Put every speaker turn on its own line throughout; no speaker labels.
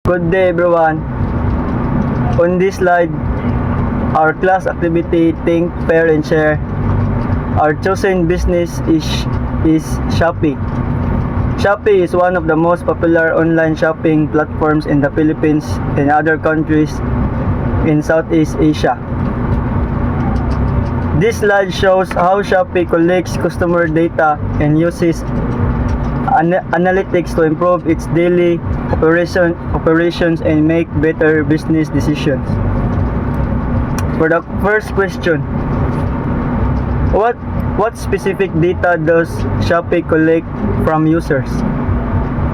Good day everyone. On this slide, our class activity Think, Pair and Share. Our chosen business is Shopee. Shopee is one of the most popular online shopping platforms in the Philippines and other countries in Southeast Asia. This slide shows how Shopee collects customer data and uses analytics to improve its daily operations and make better business decisions. For the first question, what specific data does Shopee collect from users?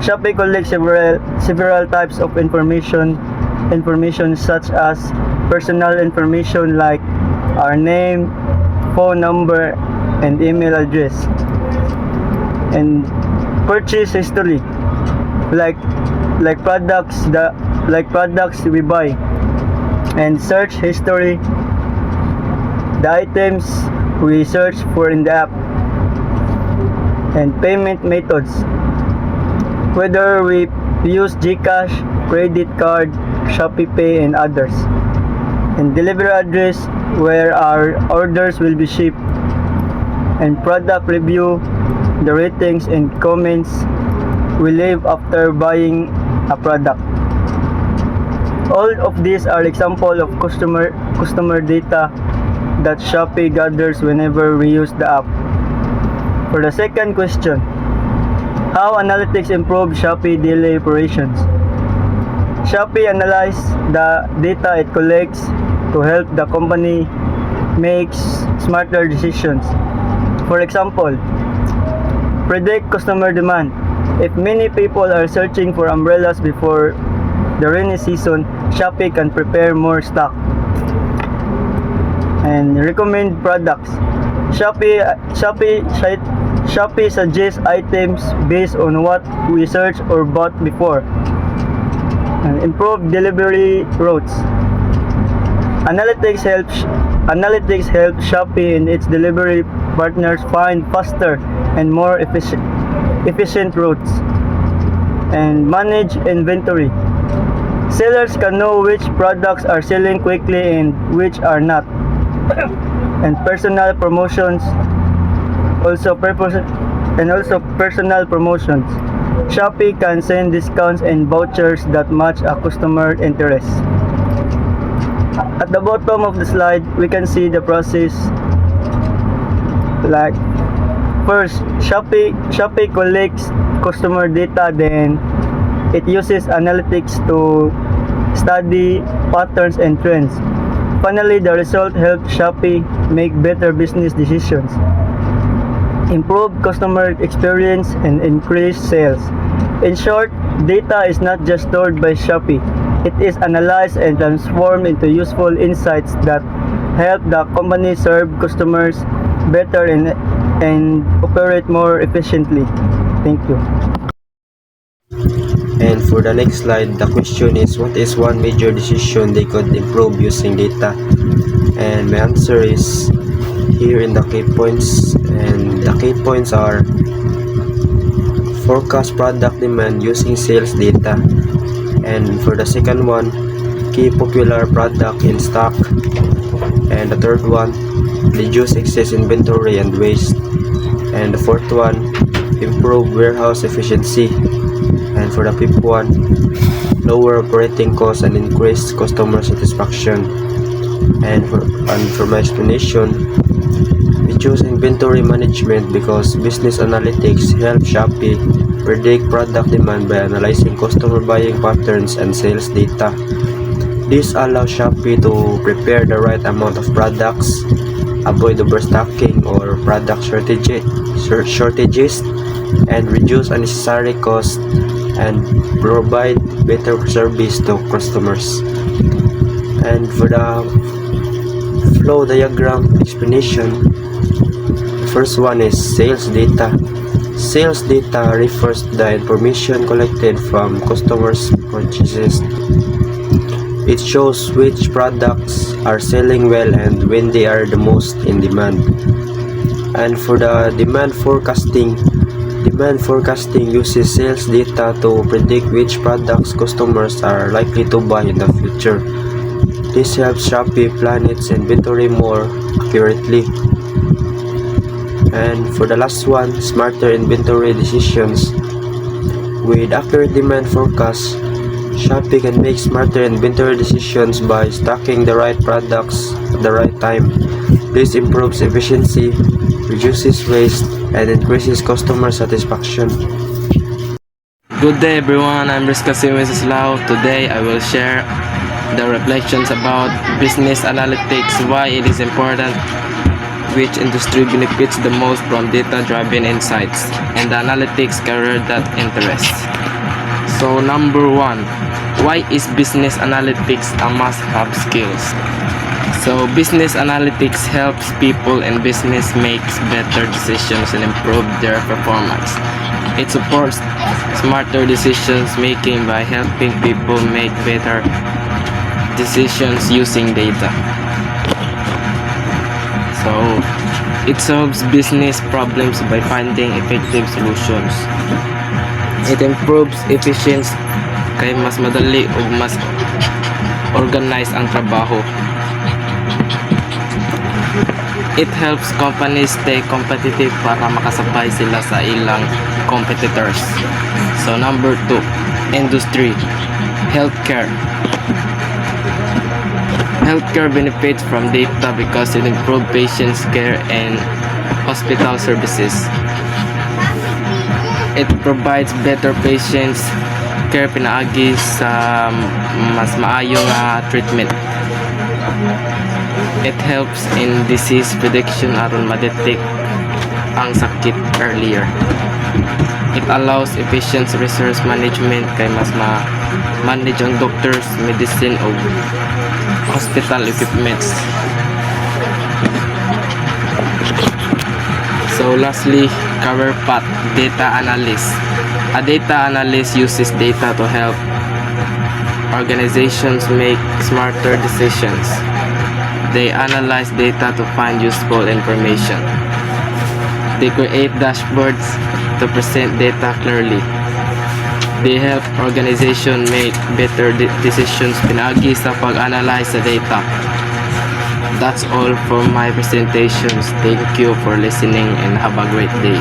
Shopee collects several types of information such as personal information like our name, phone number, and email address, and purchase history like products we buy, and search history, the items we search for in the app, and payment methods, whether we use GCash, credit card, Shopee Pay, and others, and delivery address where our orders will be shipped, and product review, the ratings and comments we leave after buying a product. All of these are examples of customer data that Shopee gathers whenever we use the app. For the second question, how analytics improve Shopee daily operations? Shopee analyzes the data it collects to help the company make smarter decisions. For example, predict customer demand. If many people are searching for umbrellas before the rainy season, Shopee can prepare more stock. And recommend products. Shopee suggests items based on what we searched or bought before. And improve delivery routes. Analytics helps Shopee and its delivery partners find faster and more efficient routes. And manage inventory. Sellers can know which products are selling quickly and which are not. And personal promotions. Also personal promotions. Shopee can send discounts and vouchers that match a customer interest. At the bottom of the slide, we can see the process. Like first, Shopee collects customer data, then it uses analytics to study patterns and trends. Finally, the result helps Shopee make better business decisions, improve customer experience, and increase sales. In short, data is not just stored by Shopee. It is analyzed and transformed into useful insights that help the company serve customers better and operate more efficiently. Thank you.
And for the next slide, the question is, what is one major decision they could improve using data? And my answer is here in the key points, and the key points are forecast product demand using sales data, and for the second one, key popular product in stock, and the third one, reduce excess inventory and waste, and the fourth one, improve warehouse efficiency, and for the fifth one, lower operating costs and increase customer satisfaction. And for my explanation, we choose inventory management because business analytics help Shopee predict product demand by analyzing customer buying patterns and sales data. This allows Shopee to prepare the right amount of products, avoid overstocking or product shortages, and reduce unnecessary costs and provide better service to customers. And for the flow diagram explanation, the first one is sales data. Sales data refers to the information collected from customers' purchases. It shows which products are selling well and when they are the most in demand. And for the demand forecasting, Demand forecasting uses sales data to predict which products customers are likely to buy in the future. This helps Shopee plan its inventory more accurately. And for the last one, smarter inventory decisions. With accurate demand forecasts, Shopee can make smarter inventory decisions by stocking the right products at the right time. This improves efficiency, reduces waste, and increases customer satisfaction.
Good day everyone, I'm Rizka Simeslao. Today I will share the reflections about business analytics, why it is important, which industry benefits the most from data-driven insights, and the analytics career that interests. So number one, why is business analytics a must-have skills? So business analytics helps people in business make better decisions and improve their performance. It supports smarter decisions making by helping people make better decisions using data. So it solves business problems by finding effective solutions. It improves efficiency kay mas madali o mas organized ang trabaho. It helps companies stay competitive para makasabay sila sa ilang competitors. So number 2, industry, healthcare. Healthcare benefits from data because it improves patients' care and hospital services. It provides better patients care pinaagi sa mas maayong treatment. It helps in disease prediction aron ma-detect ang sakit earlier. It allows efficient resource management kay mas ma-manage ang doctors, medicine o hospital equipments. So lastly, career path, data analyst. A data analyst uses data to help organizations make smarter decisions. They analyze data to find useful information. They create dashboards to present data clearly. They help organizations make better decisions pinagi sa pag-analyze sa data. That's all for my presentations. Thank you for listening and have a great day.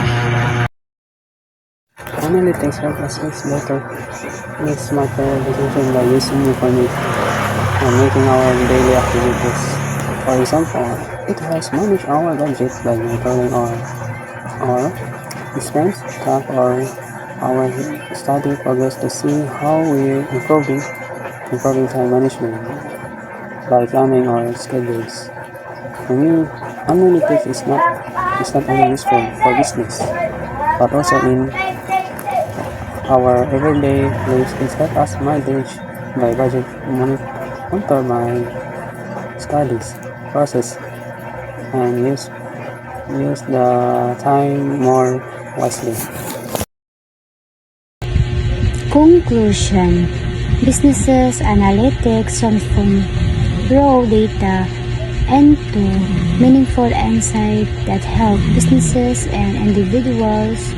Analytics help us make smarter decisions by using information and making our daily activities. For example, it helps manage our budget by monitoring our expense, track our study progress to see how we're improving time management by planning our schedules. For me, analytics is not only useful for business, but also in our everyday lives. It helps us manage by budget, monitor my studies process, and use the time more wisely.
Conclusion: businesses analytics transform raw data into meaningful insight that help businesses and individuals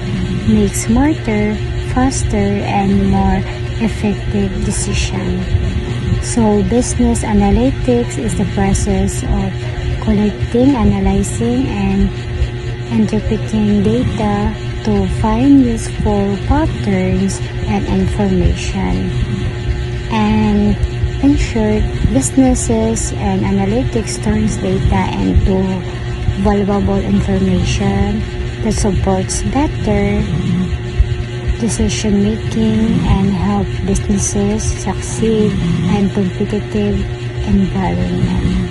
make smarter, faster, and more effective decisions. So business analytics is the process of collecting, analyzing, and interpreting data to find useful patterns and information. And in short, businesses and analytics turns data into valuable information that supports better decision making and help businesses succeed in competitive environment.